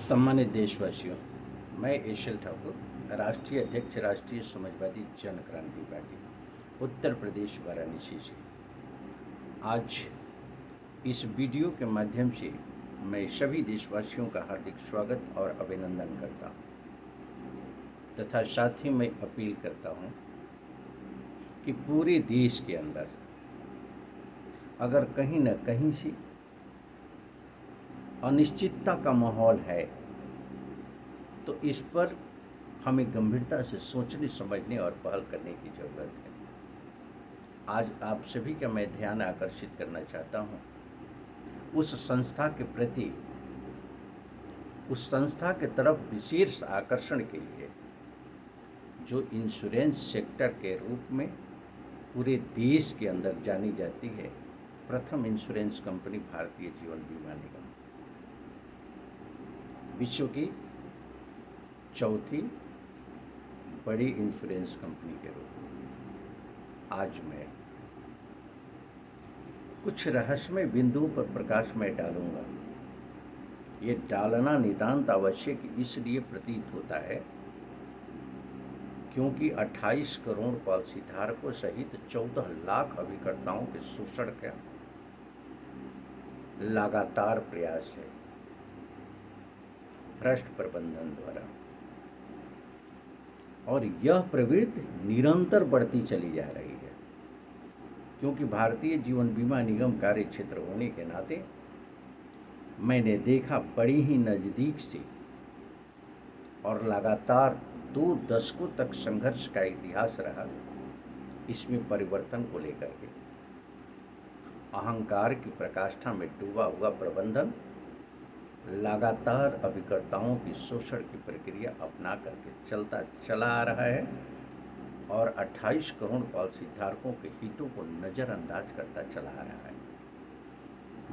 सम्मानित देशवासियों, मैं एशल ठाकुर, राष्ट्रीय अध्यक्ष राष्ट्रीय समाजवादी जन क्रांति पार्टी उत्तर प्रदेश वाराणसी से आज इस वीडियो के माध्यम से मैं सभी देशवासियों का हार्दिक स्वागत और अभिनंदन करता हूँ तथा साथ ही मैं अपील करता हूँ कि पूरे देश के अंदर अगर कहीं न कहीं से अनिश्चितता का माहौल है तो इस पर हमें गंभीरता से सोचने समझने और पहल करने की ज़रूरत है। आज आप सभी का मैं ध्यान आकर्षित करना चाहता हूँ उस संस्था के प्रति, उस संस्था के तरफ विशेष आकर्षण के लिए जो इंश्योरेंस सेक्टर के रूप में पूरे देश के अंदर जानी जाती है। प्रथम इंश्योरेंस कंपनी भारतीय जीवन बीमा निगम, विश्व की चौथी बड़ी इंश्योरेंस कंपनी के रूप में आज मैं कुछ रहस्यमय बिंदुओं पर प्रकाश में डालूंगा। ये डालना नितांत आवश्यक इसलिए प्रतीत होता है क्योंकि 28 करोड़ पॉलिसी धारकों सहित 14 लाख अभिकर्ताओं के शोषण का लगातार प्रयास है भ्रष्ट प्रबंधन द्वारा, और यह प्रवृत्ति निरंतर बढ़ती चली जा रही है क्योंकि भारतीय जीवन बीमा निगम कार्य क्षेत्र होने के नाते मैंने देखा बड़ी ही नज़दीक से और लगातार 2 दशकों तक संघर्ष का इतिहास रहा। इसमें परिवर्तन को लेकर के अहंकार की प्रकाष्ठा में डूबा हुआ प्रबंधन लगातार अभिकर्ताओं की शोषण की प्रक्रिया अपना करके चला आ रहा है और 28 करोड़ पॉलिसी धारकों के हितों को नज़रअंदाज करता चला आ रहा है।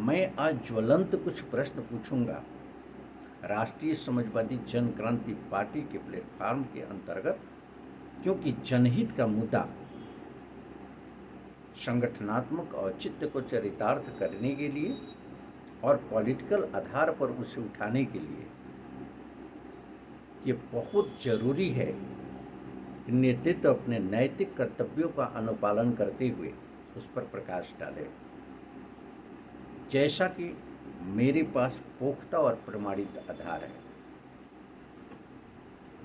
मैं आज ज्वलंत कुछ प्रश्न पूछूंगा राष्ट्रीय समाजवादी जन क्रांति पार्टी के प्लेटफॉर्म के अंतर्गत, क्योंकि जनहित का मुद्दा संगठनात्मक औचित्य को चरितार्थ करने के लिए और पॉलिटिकल आधार पर उसे उठाने के लिए ये बहुत जरूरी है कि नेतृत्व अपने नैतिक कर्तव्यों का अनुपालन करते हुए उस पर प्रकाश डाले। जैसा कि मेरे पास पुख्ता और प्रमाणित आधार है,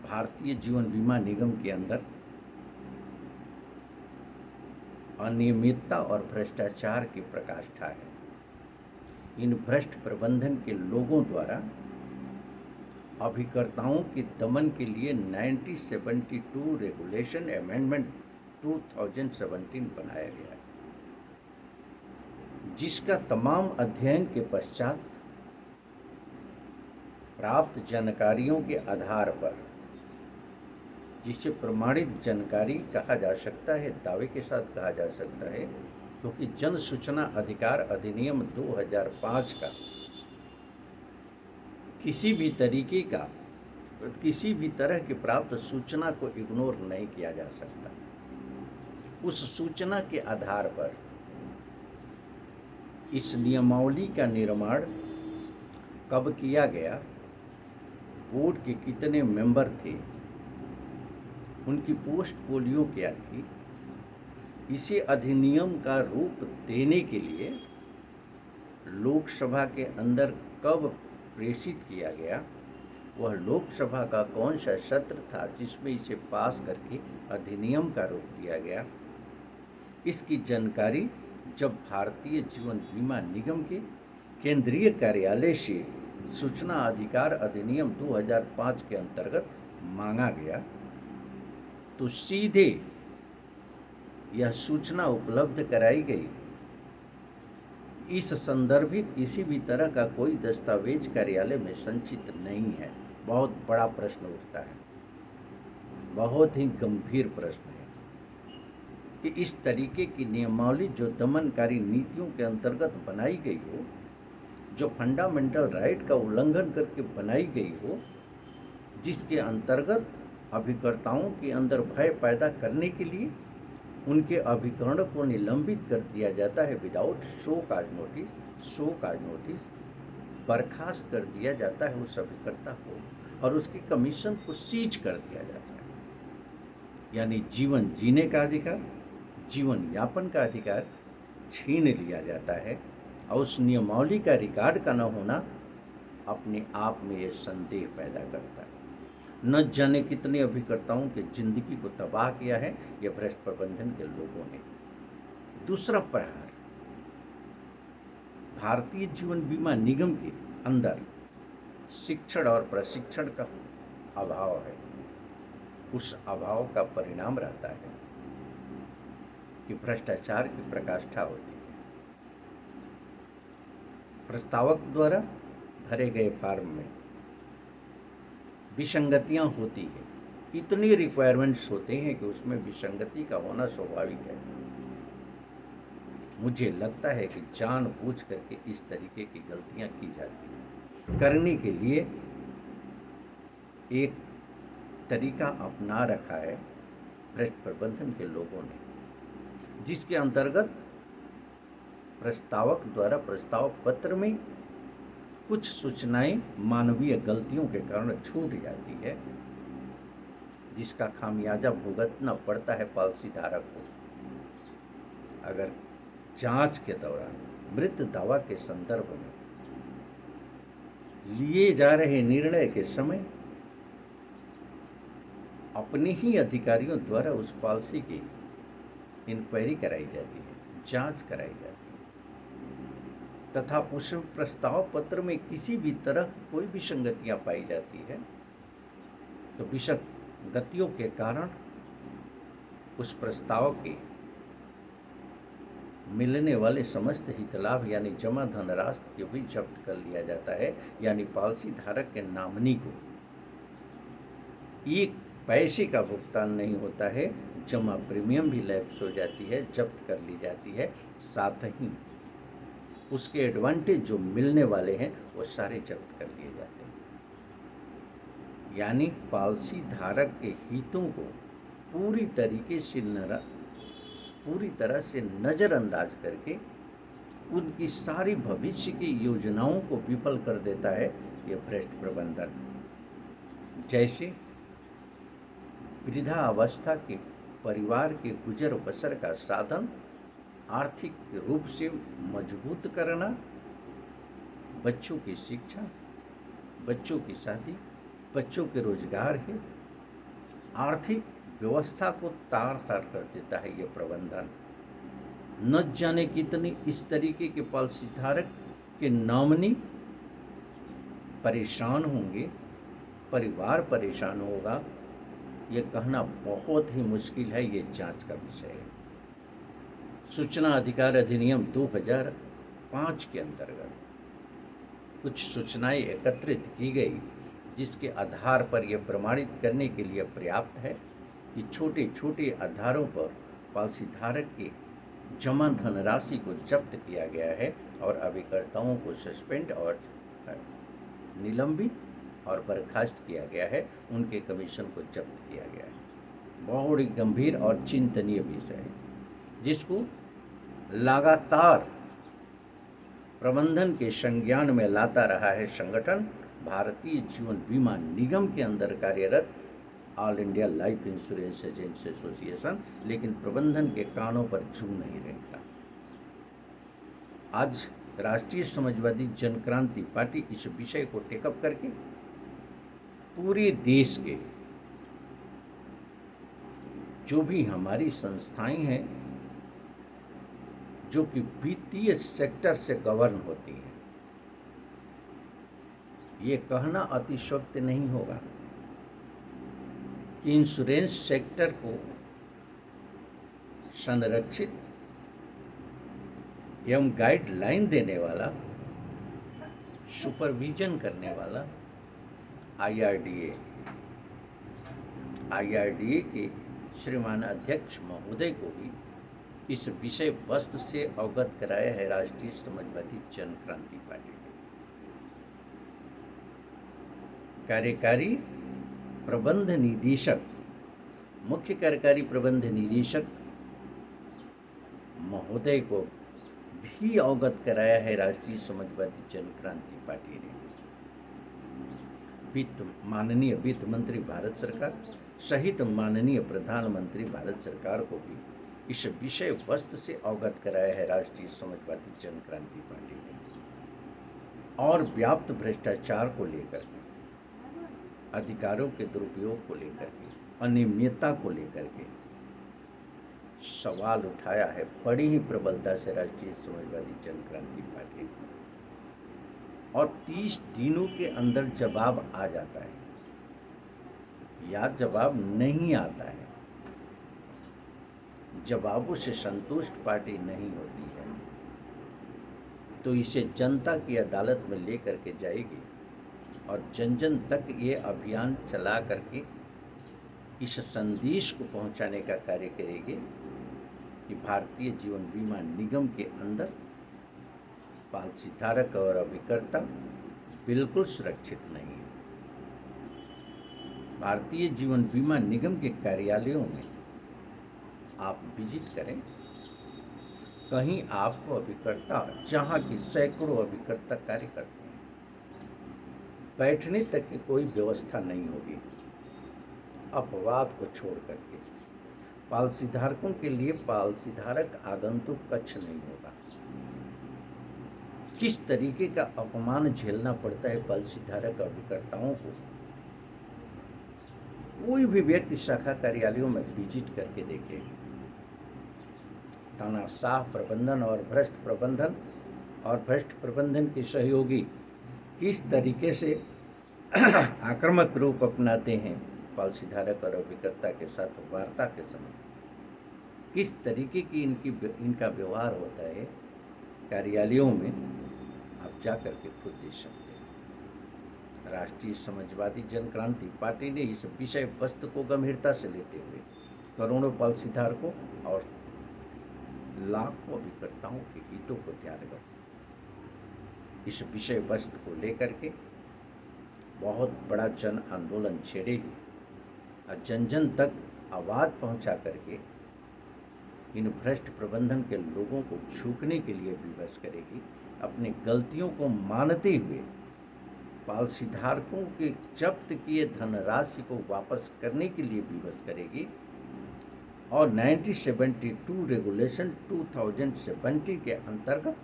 भारतीय जीवन बीमा निगम के अंदर अनियमितता और भ्रष्टाचार की प्रकाष्ठा है। इन भ्रष्ट प्रबंधन के लोगों द्वारा अभिकर्ताओं के दमन के लिए 1972 रेगुलेशन अमेंडमेंट 2017 बनाया गया है, जिसका तमाम अध्ययन के पश्चात प्राप्त जानकारियों के आधार पर, जिसे प्रमाणित जानकारी कहा जा सकता है, दावे के साथ कहा जा सकता है, क्योंकि जन सूचना अधिकार अधिनियम 2005 का किसी भी तरह की प्राप्त सूचना को इग्नोर नहीं किया जा सकता। उस सूचना के आधार पर इस नियमावली का निर्माण कब किया गया, बोर्ड के कितने मेंबर थे, उनकी पोर्टफोलियो क्या थी, इसे अधिनियम का रूप देने के लिए लोकसभा के अंदर कब प्रेषित किया गया, वह लोकसभा का कौन सा सत्र था जिसमें इसे पास करके अधिनियम का रूप दिया गया, इसकी जानकारी जब भारतीय जीवन बीमा निगम के केंद्रीय कार्यालय से सूचना अधिकार अधिनियम 2005 के अंतर्गत मांगा गया तो सीधे यह सूचना उपलब्ध कराई गई। इस संदर्भित किसी भी तरह का कोई दस्तावेज कार्यालय में संचित नहीं है। बहुत बड़ा प्रश्न उठता है, बहुत ही गंभीर प्रश्न है कि इस तरीके की नियमावली जो दमनकारी नीतियों के अंतर्गत बनाई गई हो, जो फंडामेंटल राइट का उल्लंघन करके बनाई गई हो, जिसके अंतर्गत अभिकर्ताओं के अंदर भय पैदा करने के लिए उनके अभिकरण को निलंबित कर दिया जाता है विदाउट शो काज नोटिस, बर्खास्त कर दिया जाता है उस अभिकर्ता को, और उसकी कमीशन को सीज कर दिया जाता है। यानी जीवन जीने का अधिकार, जीवन यापन का अधिकार छीन लिया जाता है। और उस नियमावली का रिकॉर्ड का न होना अपने आप में ये संदेह पैदा करता है। न जाने कितने अभिकर्ताओं की जिंदगी को तबाह किया है ये भ्रष्ट प्रबंधन के लोगों ने। दूसरा प्रहार, भारतीय जीवन बीमा निगम के अंदर शिक्षण और प्रशिक्षण का अभाव है। उस अभाव का परिणाम रहता है कि भ्रष्टाचार की प्रकाष्ठा होती है। प्रस्तावक द्वारा भरे गए फॉर्म में विसंगतियां होती है। इतनी रिक्वायरमेंट्स होते हैं कि उसमें विसंगति का होना स्वाभाविक है। मुझे लगता है कि जानबूझ करके इस तरीके की गलतियां की जाती हैं। करने के लिए एक तरीका अपना रखा है भ्रष्ट प्रबंधन के लोगों ने, जिसके अंतर्गत प्रस्तावक द्वारा प्रस्ताव पत्र में कुछ सूचनाएं मानवीय गलतियों के कारण छूट जाती है, जिसका खामियाजा भुगतना पड़ता है पॉलिसी धारक को। अगर जांच के दौरान मृत दावा के संदर्भ में लिए जा रहे निर्णय के समय अपने ही अधिकारियों द्वारा उस पॉलिसी की इंक्वायरी कराई जाती है, जांच कराई जाती है, तथा उस प्रस्ताव पत्र में किसी भी तरह कोई विसंगतियां पाई जाती है, तो विसंगतियों के कारण उस प्रस्ताव के मिलने वाले समस्त हितलाभ यानी जमा धनराशि को भी जब्त कर लिया जाता है। यानी पॉलिसी धारक के नॉमिनी को एक पैसे का भुगतान नहीं होता है, जमा प्रीमियम भी लैप्स हो जाती है, जब्त कर ली जाती है। साथ ही उसके एडवांटेज जो मिलने वाले हैं वो सारे जब्त कर लिए जाते हैं। यानी पॉलिसी धारक के हितों को पूरी तरह से नज़रअंदाज करके उनकी सारी भविष्य की योजनाओं को विफल कर देता है ये भ्रष्ट प्रबंधन। जैसे वृद्धावस्था के परिवार के गुजर बसर का साधन आर्थिक रूप से मजबूत करना, बच्चों की शिक्षा, बच्चों की शादी, बच्चों के रोजगार है, आर्थिक व्यवस्था को तार तार कर देता है ये प्रबंधन। न जाने कितनी इस तरीके के पॉलिसी धारक के नॉमिनी परेशान होंगे, परिवार परेशान होगा, ये कहना बहुत ही मुश्किल है। ये जांच का विषय है। सूचना अधिकार अधिनियम 2005 के अंतर्गत कुछ सूचनाएं एकत्रित की गई, जिसके आधार पर यह प्रमाणित करने के लिए पर्याप्त है कि छोटे छोटे आधारों पर पॉलिसी धारक की जमा धनराशि को जब्त किया गया है और अभिकर्ताओं को सस्पेंड और निलंबित और बर्खास्त किया गया है, उनके कमीशन को जब्त किया गया है। बहुत ही गंभीर और चिंतनीय विषय है, जिसको लगातार प्रबंधन के संज्ञान में लाता रहा है संगठन भारतीय जीवन बीमा निगम के अंदर कार्यरत all India life insurance agents association. लेकिन प्रबंधन के कानों पर जू नहीं रहता। आज राष्ट्रीय समाजवादी जन क्रांति पार्टी इस विषय को टेकअप करके पूरे देश के जो भी हमारी संस्थाएं हैं जो कि वित्तीय सेक्टर से गवर्न होती है, ये कहना अतिशयोक्ति नहीं होगा कि इंश्योरेंस सेक्टर को संरक्षित एवं गाइडलाइन देने वाला, सुपरविजन करने वाला आईआरडीए के श्रीमान अध्यक्ष महोदय को भी इस विषय वस्तु से अवगत कराया है राष्ट्रीय समाजवादी जन क्रांति पार्टी ने। कार्यकारी प्रबंध निदेशक, मुख्य कार्यकारी प्रबंध निदेशक महोदय को भी अवगत कराया है राष्ट्रीय समाजवादी जन क्रांति पार्टी ने। माननीय वित्त मंत्री भारत सरकार सहित माननीय प्रधानमंत्री भारत सरकार को भी इस विषय वस्तु से अवगत कराया है राष्ट्रीय समाजवादी जन क्रांति पार्टी ने। और व्याप्त भ्रष्टाचार को लेकर के, अधिकारों के दुरुपयोग को लेकर के, अनियमितता को लेकर के सवाल उठाया है बड़ी ही प्रबलता से राष्ट्रीय समाजवादी जन क्रांति पार्टी ने। और 30 दिनों के अंदर जवाब आ जाता है या जवाब नहीं आता है, जवाबों से संतुष्ट पार्टी नहीं होती है, तो इसे जनता की अदालत में लेकर के जाएगी और जन जन तक ये अभियान चला करके इस संदेश को पहुंचाने का कार्य करेगी कि भारतीय जीवन बीमा निगम के अंदर पॉलिसी धारक और अभिकर्ता बिल्कुल सुरक्षित नहीं है। भारतीय जीवन बीमा निगम के कार्यालयों में आप विजिट करें, कहीं आपको अभिकर्ता, जहाँ की सैकड़ों अभिकर्ता कार्य करते हैं, बैठने तक की कोई व्यवस्था नहीं होगी। अपवाद को छोड़ करके पॉलिसी धारकों के लिए पॉलिसी धारक आगंतुक कक्ष नहीं होगा। किस तरीके का अपमान झेलना पड़ता है पॉलिसी धारक अभिकर्ताओं को, कोई भी व्यक्ति शाखा कार्यालयों में विजिट करके देखे। तानाशाह प्रबंधन और भ्रष्ट प्रबंधन के सहयोगी किस तरीके से आक्रामक रूप अपनाते हैं पॉलिसी धारक और अभिकर्ता के साथ वार्ता के समय, किस तरीके की इनका व्यवहार होता है कार्यालयों में, आप जाकर के खुद देख सकते हैं। राष्ट्रीय समाजवादी जन क्रांति पार्टी ने इस विषय वस्तु को गंभीरता से लेते हुए करोड़ों पॉलिसी धारकों और लाखों अभिकर्ताओं के हितों को ध्यान रख इस विषय वस्तु को लेकर के बहुत बड़ा जन आंदोलन छेड़ेगी और जन जन तक आवाज़ पहुंचा करके इन भ्रष्ट प्रबंधन के लोगों को झुकने के लिए विवश करेगी, अपनी गलतियों को मानते हुए पॉलिसी धारकों के जब्त किए धनराशि को वापस करने के लिए विवश करेगी और 1972 रेगुलेशन 2070 के अंतर्गत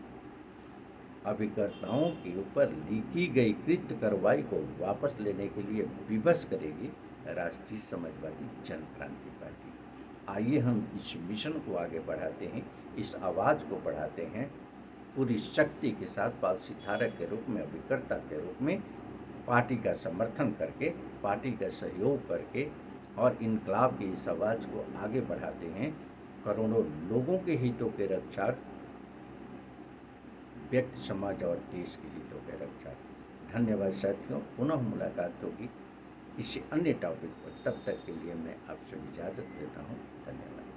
अभिकर्ताओं के ऊपर की गई कृत्य कार्रवाई को वापस लेने के लिए विवश करेगी राष्ट्रीय समाजवादी जन क्रांति पार्टी। आइए हम इस मिशन को आगे बढ़ाते हैं, इस आवाज़ को बढ़ाते हैं, पूरी शक्ति के साथ पॉलिसी धारक के रूप में, अभिकर्ता के रूप में पार्टी का समर्थन करके, पार्टी का सहयोग करके और इनकलाब की इस आवाज़ को आगे बढ़ाते हैं। करोड़ों लोगों के हितों के रक्षक, व्यक्ति, समाज और देश के हितों के रक्षक। धन्यवाद साथियों, पुनः मुलाकात होगी किसी अन्य टॉपिक पर। तब तक के लिए मैं आपसे इजाज़त लेता हूँ। धन्यवाद।